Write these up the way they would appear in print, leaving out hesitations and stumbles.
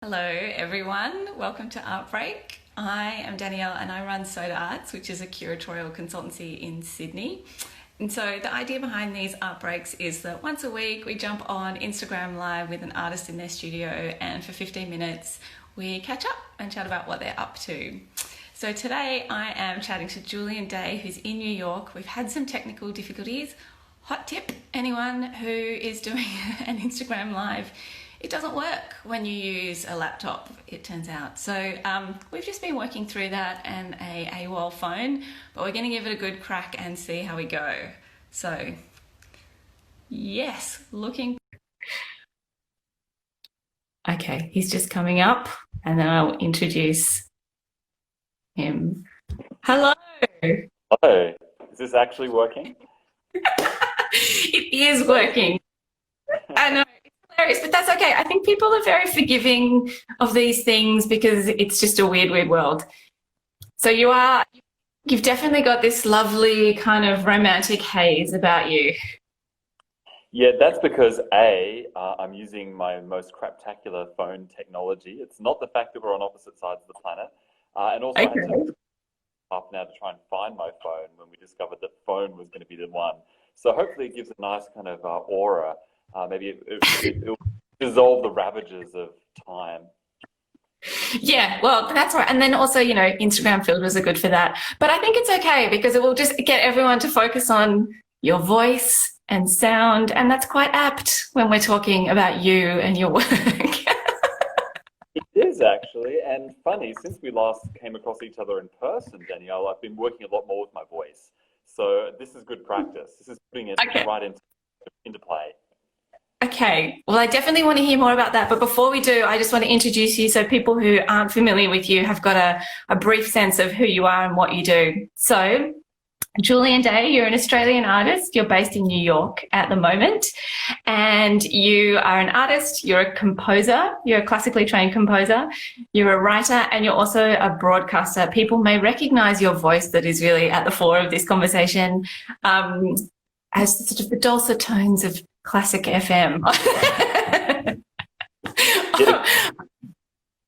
Hello everyone, welcome to Art Break. I am Danielle and I run Soda Arts, which is a curatorial consultancy in Sydney. And so the idea behind these art breaks is that once a week we jump on Instagram Live with an artist in their studio, and for 15 minutes we catch up and chat about what they're up to. So today I am chatting to Julian Day, who's in New York. We've had some technical difficulties. Hot tip, anyone who is doing an Instagram Live, it doesn't work when you use a laptop, it turns out. So we've just been working through that and a AWOL phone, but we're going to give it a good crack and see how we go. So yes, looking. Okay, he's just coming up and then I'll introduce him. Hello. Hello. Is this actually working? It is working. I know. But that's okay. I think people are very forgiving of these things because it's just a weird world. So you've definitely got this lovely kind of romantic haze about you. Yeah, that's because I'm using my most craptacular phone technology. It's not the fact that we're on opposite sides of the planet. And also I had to half an hour to try and find my phone when we discovered that phone was going to be the one. So hopefully it gives a nice kind of aura. Maybe it'll dissolve the ravages of time. Yeah, well, that's right. And then also, Instagram filters are good for that. But I think it's okay because it will just get everyone to focus on your voice and sound. And that's quite apt when we're talking about you and your work. It is actually. And funny, since we last came across each other in person, Danielle, I've been working a lot more with my voice. So this is good practice. This is putting it right into play. Okay, well, I definitely want to hear more about that. But before we do, I just want to introduce you so people who aren't familiar with you have got a brief sense of who you are and what you do. So, Julian Day, you're an Australian artist. You're based in New York at the moment. And you are an artist, you're a composer, you're a classically trained composer, you're a writer, and you're also a broadcaster. People may recognize your voice that is really at the fore of this conversation as sort of the dulcet tones of classic FM.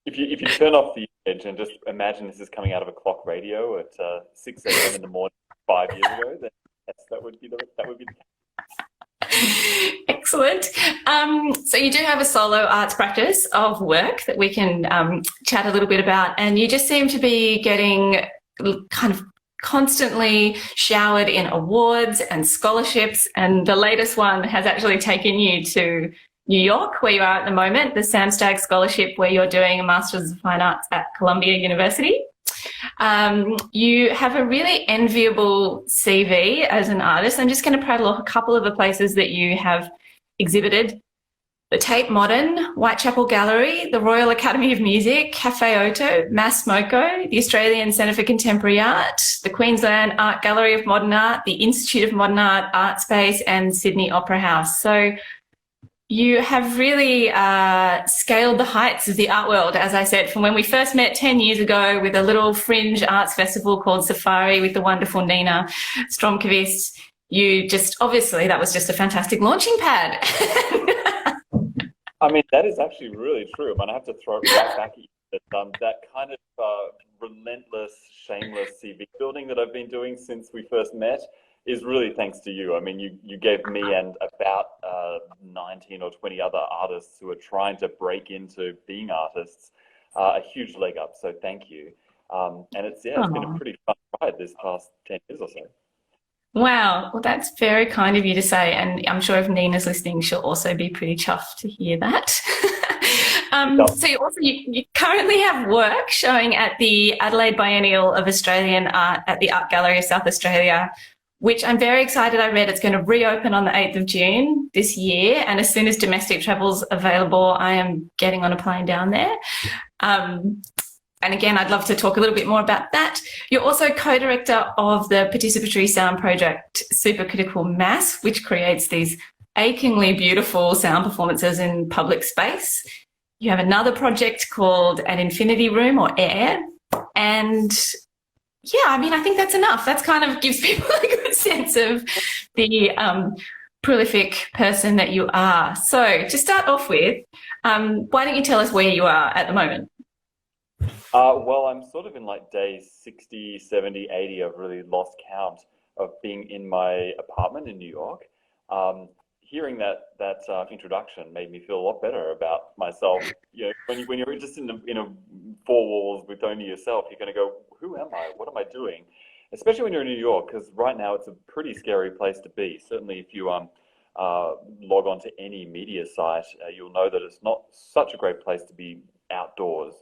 If you turn off the image and just imagine this is coming out of a clock radio at 6 a.m. in the morning 5 years ago, then that would be the case. Excellent. So you do have a solo arts practice of work that we can chat a little bit about, and you just seem to be getting kind of constantly showered in awards and scholarships, and the latest one has actually taken you to New York, where you are at the moment, the Sam Scholarship, where you're doing a Master's of Fine Arts at Columbia University. You have a really enviable CV as an artist. I'm just going to prattle off a couple of the places that you have exhibited: the Tate Modern, Whitechapel Gallery, the Royal Academy of Music, Cafe Oto, Mass Moco, the Australian Centre for Contemporary Art, the Queensland Art Gallery of Modern Art, the Institute of Modern Art, Art Space, and Sydney Opera House. So you have really scaled the heights of the art world, as I said, from when we first met 10 years ago with a little fringe arts festival called Safari with the wonderful Nina Stromkvist. You just, obviously, that was just a fantastic launching pad. I mean, that is actually really true. I have to throw it right back at you. That kind of relentless, shameless CV building that I've been doing since we first met is really thanks to you. I mean, you gave me and about 19 or 20 other artists who are trying to break into being artists a huge leg up. So thank you. And it's been a pretty fun ride this past 10 years or so. Wow, well, that's very kind of you to say, and I'm sure if Nina's listening, she'll also be pretty chuffed to hear that. So you currently have work showing at the Adelaide Biennial of Australian Art at the Art Gallery of South Australia, which I'm very excited. I read it's going to reopen on the 8th of June this year, and as soon as domestic travel's available, I am getting on a plane down there. And again, I'd love to talk a little bit more about that. You're also co-director of the participatory sound project Supercritical Mass, which creates these achingly beautiful sound performances in public space. You have another project called An Infinity Room, or AIR. And yeah, I mean, I think that's enough. That's kind of gives people a good sense of the prolific person that you are. So to start off with, why don't you tell us where you are at the moment? Well, I'm sort of in like day 60, 70, 80. I've really lost count of being in my apartment in New York. Hearing that introduction made me feel a lot better about myself. You know, when you're just in a four walls with only yourself, you're going to go, who am I? What am I doing? Especially when you're in New York, because right now it's a pretty scary place to be. Certainly, if you log on to any media site, you'll know that it's not such a great place to be outdoors.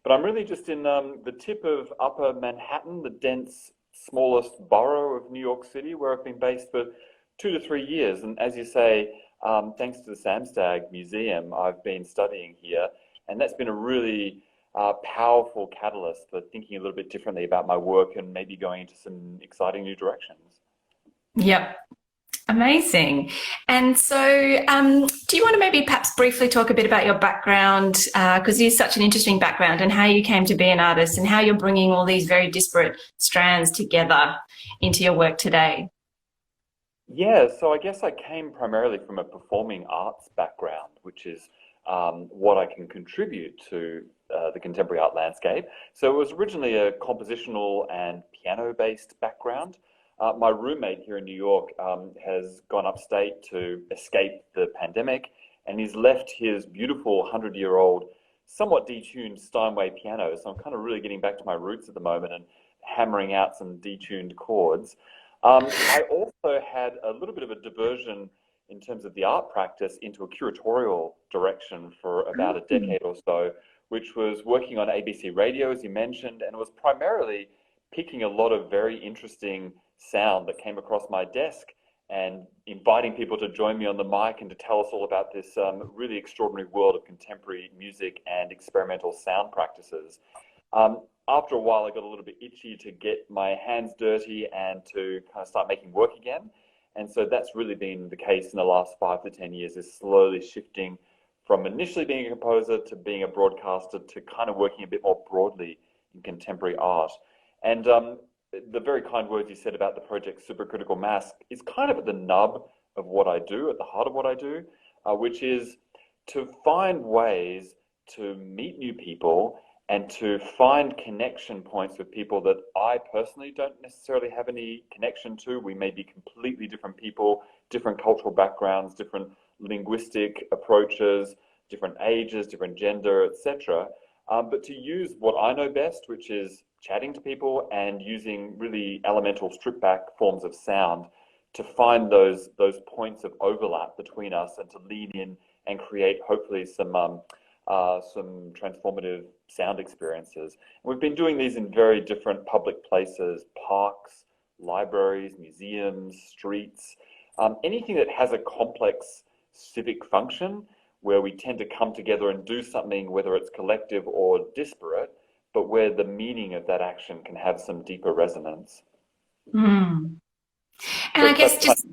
But I'm really just in the tip of Upper Manhattan, the dense, smallest borough of New York City, where I've been based for 2 to 3 years. And as you say, thanks to the Samstag Museum, I've been studying here. And that's been a really powerful catalyst for thinking a little bit differently about my work and maybe going into some exciting new directions. Yep. Amazing. And so, do you want to maybe perhaps briefly talk a bit about your background? Because it is such an interesting background, and how you came to be an artist and how you're bringing all these very disparate strands together into your work today. Yeah, so I guess I came primarily from a performing arts background, which is what I can contribute to the contemporary art landscape. So it was originally a compositional and piano-based background. My roommate here in New York has gone upstate to escape the pandemic, and he's left his beautiful 100-year-old, somewhat detuned Steinway piano. So I'm kind of really getting back to my roots at the moment and hammering out some detuned chords. I also had a little bit of a diversion in terms of the art practice into a curatorial direction for about a decade or so, which was working on ABC radio, as you mentioned, and it was primarily picking a lot of very interesting sound that came across my desk and inviting people to join me on the mic and to tell us all about this really extraordinary world of contemporary music and experimental sound practices. After a while, I got a little bit itchy to get my hands dirty and to kind of start making work again. And so that's really been the case in the last 5 to 10 years, is slowly shifting from initially being a composer to being a broadcaster to kind of working a bit more broadly in contemporary art. And the very kind words you said about the project Supercritical Mass is kind of at the nub of what I do, at the heart of what I do, which is to find ways to meet new people and to find connection points with people that I personally don't necessarily have any connection to. We may be completely different people, different cultural backgrounds, different linguistic approaches, different ages, different gender, etc. But to use what I know best, which is chatting to people and using really elemental stripped back forms of sound to find those points of overlap between us and to lean in and create hopefully some transformative sound experiences. We've been doing these in very different public places, parks, libraries, museums, streets, anything that has a complex civic function where we tend to come together and do something, whether it's collective or disparate, but where the meaning of that action can have some deeper resonance. Mm. And I guess just,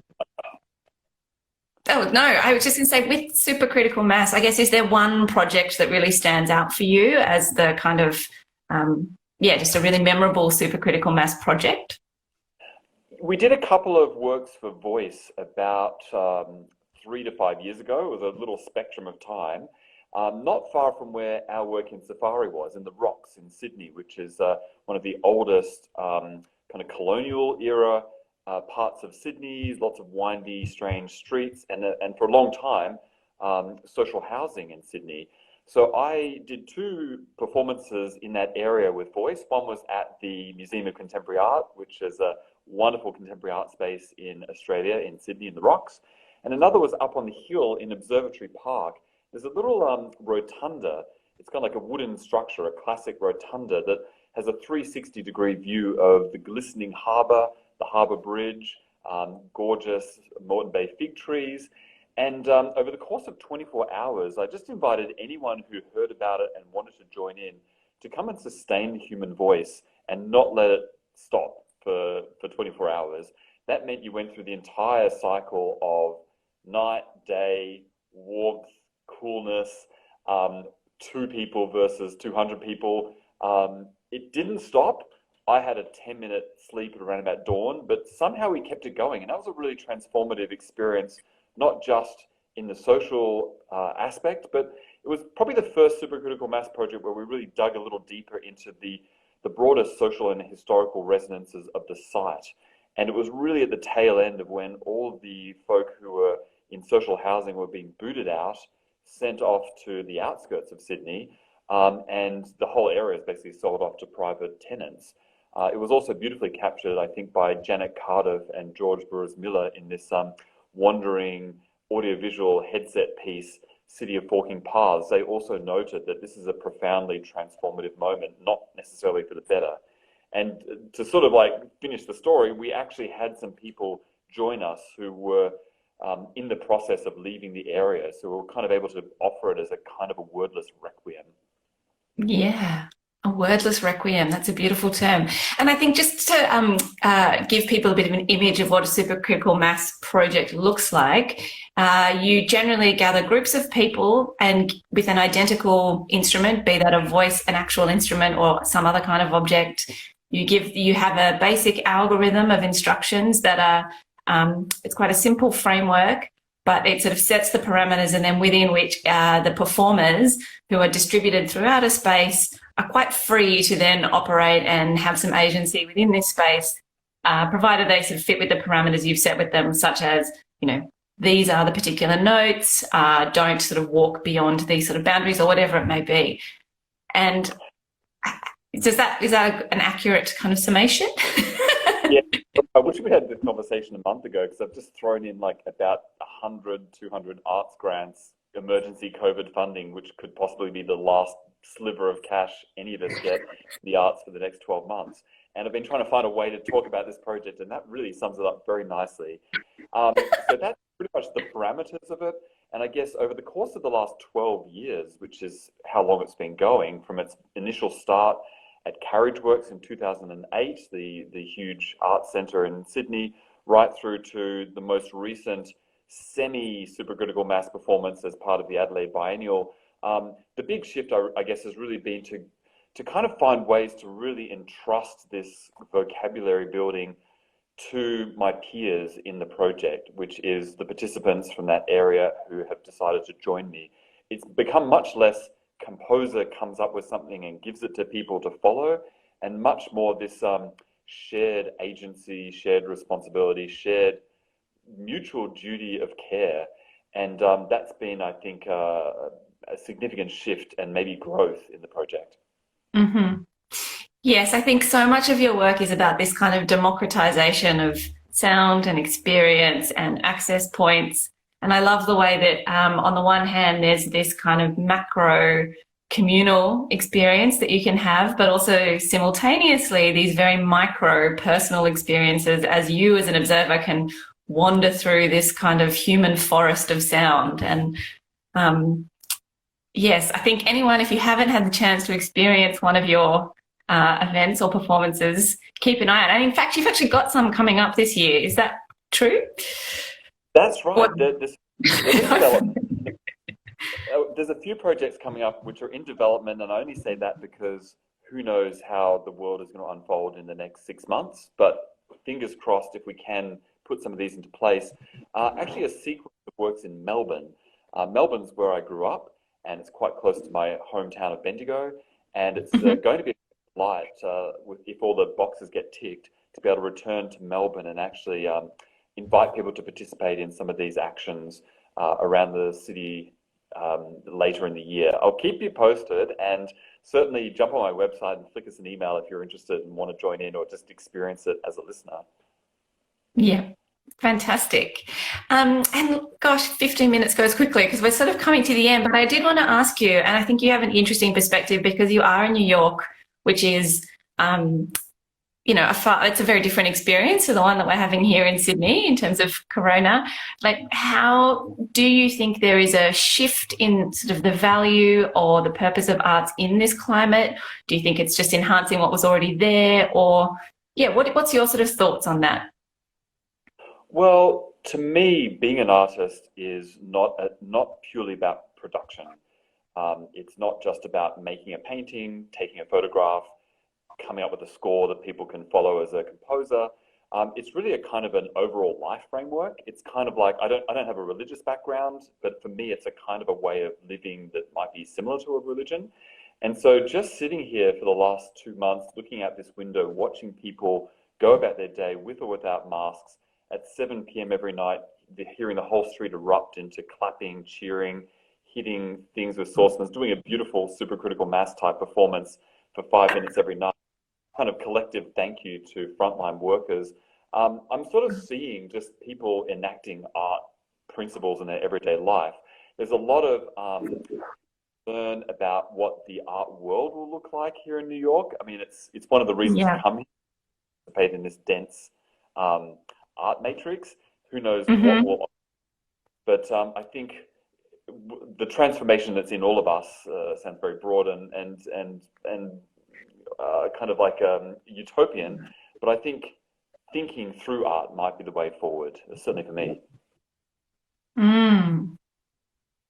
oh no, I was just going to say, with Supercritical Mass, I guess, is there one project that really stands out for you as the kind of, just a really memorable Supercritical Mass project? We did a couple of works for voice about 3 to 5 years ago. It was a little spectrum of time. Not far from where our work in Safari was, in the Rocks in Sydney, which is one of the oldest kind of colonial era parts of Sydney, lots of windy, strange streets, and for a long time, social housing in Sydney. So I did 2 performances in that area with voice. One was at the Museum of Contemporary Art, which is a wonderful contemporary art space in Australia, in Sydney, in the Rocks. And another was up on the hill in Observatory Park. There's a little rotunda. It's kind of like a wooden structure, a classic rotunda that has a 360-degree view of the glistening harbour, the harbour bridge, gorgeous Moreton Bay fig trees. And over the course of 24 hours, I just invited anyone who heard about it and wanted to join in to come and sustain the human voice and not let it stop for 24 hours. That meant you went through the entire cycle of night, day, warmth, coolness, 2 people versus 200 people. It didn't stop. I had a 10-minute sleep at around about dawn, but somehow we kept it going. And that was a really transformative experience not just in the social aspect, but it was probably the first supercritical mass project where we really dug a little deeper into the broader social and historical resonances of the site. And it was really at the tail end of when all of the folk who were in social housing were being booted out, sent off to the outskirts of Sydney, and the whole area is basically sold off to private tenants. It was also beautifully captured, I think, by Janet Cardiff and George Burrows-Miller in this wandering audiovisual headset piece, City of Forking Paths. They also noted that this is a profoundly transformative moment, not necessarily for the better. And to sort of like finish the story, we actually had some people join us who were in the process of leaving the area. So we were kind of able to offer it as a kind of a wordless requiem. Yeah, a wordless requiem. That's a beautiful term. And I think just to give people a bit of an image of what a supercritical mass project looks like, you generally gather groups of people and with an identical instrument, be that a voice, an actual instrument, or some other kind of object. You have a basic algorithm of instructions that are, it's quite a simple framework, but it sort of sets the parameters, and then within which the performers, who are distributed throughout a space, are quite free to then operate and have some agency within this space, provided they sort of fit with the parameters you've set with them, such as, these are the particular notes, don't sort of walk beyond these sort of boundaries, or whatever it may be. And is that an accurate kind of summation? Yeah, I wish we had this conversation a month ago, because I've just thrown in like about 100, 200 arts grants, emergency COVID funding, which could possibly be the last sliver of cash any of us get in the arts for the next 12 months. And I've been trying to find a way to talk about this project, and that really sums it up very nicely. So that's pretty much the parameters of it. And I guess over the course of the last 12 years, which is how long it's been going, from its initial start at Carriageworks in 2008, the huge art centre in Sydney, right through to the most recent semi-supercritical mass performance as part of the Adelaide Biennial. The big shift, I guess, has really been to kind of find ways to really entrust this vocabulary building to my peers in the project, which is the participants from that area who have decided to join me. It's become much less composer comes up with something and gives it to people to follow, and much more this shared agency, shared responsibility, shared mutual duty of care. And that's been, I think, a significant shift and maybe growth in the project. Mm-hmm. Yes, I think so much of your work is about this kind of democratization of sound and experience and access points. And I love the way that on the one hand, there's this kind of macro communal experience that you can have, but also simultaneously these very micro personal experiences as you as an observer can wander through this kind of human forest of sound. And yes, I think anyone, if you haven't had the chance to experience one of your events or performances, keep an eye out. And in fact, you've actually got some coming up this year. Is that true? That's right. There's a few projects coming up which are in development, and I only say that because who knows how the world is going to unfold in the next 6 months. But fingers crossed, if we can put some of these into place. Actually, a sequence of works in Melbourne. Melbourne's where I grew up, and it's quite close to my hometown of Bendigo. And it's going to be a light, if all the boxes get ticked, to be able to return to Melbourne and actually invite people to participate in some of these actions around the city later in the year. I'll keep you posted, and certainly jump on my website and flick us an email if you're interested and want to join in or just experience it as a listener. Yeah, fantastic. And gosh, 15 minutes goes quickly because we're sort of coming to the end, but I did want to ask you, and I think you have an interesting perspective because you are in New York, which is it's a very different experience to the one that we're having here in Sydney in terms of corona. Like, how do you think there is a shift in sort of the value or the purpose of arts in this climate? Do you think it's just enhancing what was already there? Or, what's your sort of thoughts on that? Well, to me, being an artist is not purely about production. It's not just about making a painting, taking a photograph, coming up with a score that people can follow as a composer. It's really a kind of an overall life framework. It's kind of like, I don't have a religious background, but for me, it's a kind of a way of living that might be similar to a religion. And so just sitting here for the last 2 months, looking out this window, watching people go about their day with or without masks at 7 p.m. every night, hearing the whole street erupt into clapping, cheering, hitting things with saucepans, doing a beautiful supercritical mass type performance for 5 minutes every night, kind of collective thank you to frontline workers. I'm sort of seeing just people enacting art principles in their everyday life. There's a lot of learn about what the art world will look like here in New York. I mean, it's one of the reasons to come here, participate in this dense art matrix. Who knows what will, but I think the transformation that's in all of us sounds very broad and kind of like utopian, but I think thinking through art might be the way forward, certainly for me.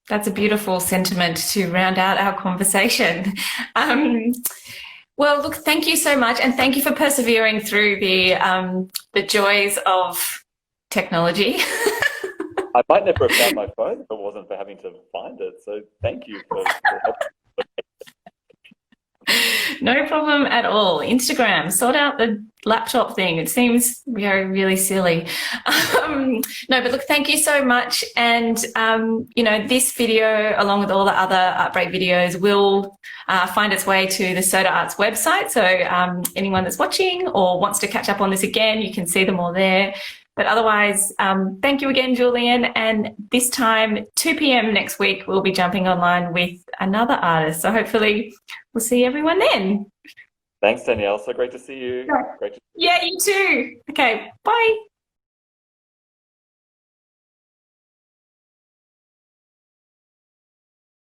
That's a beautiful sentiment to round out our conversation. Well, look, thank you so much, and thank you for persevering through the joys of technology. I might never have found my phone if it wasn't for having to find it. So thank you for helping. No problem at all. Instagram, sort out the laptop thing. It seems really silly. No, but look, thank you so much. And, you know, this video, along with all the other Art Break videos, will find its way to the Soda Arts website. So anyone that's watching or wants to catch up on this again, you can see them all there. But otherwise, thank you again, Julian. And this time, 2 p.m. next week, we'll be jumping online with another artist. So hopefully we'll see everyone then. Thanks, Danielle. So great to see you. Yeah, you too. Okay, bye.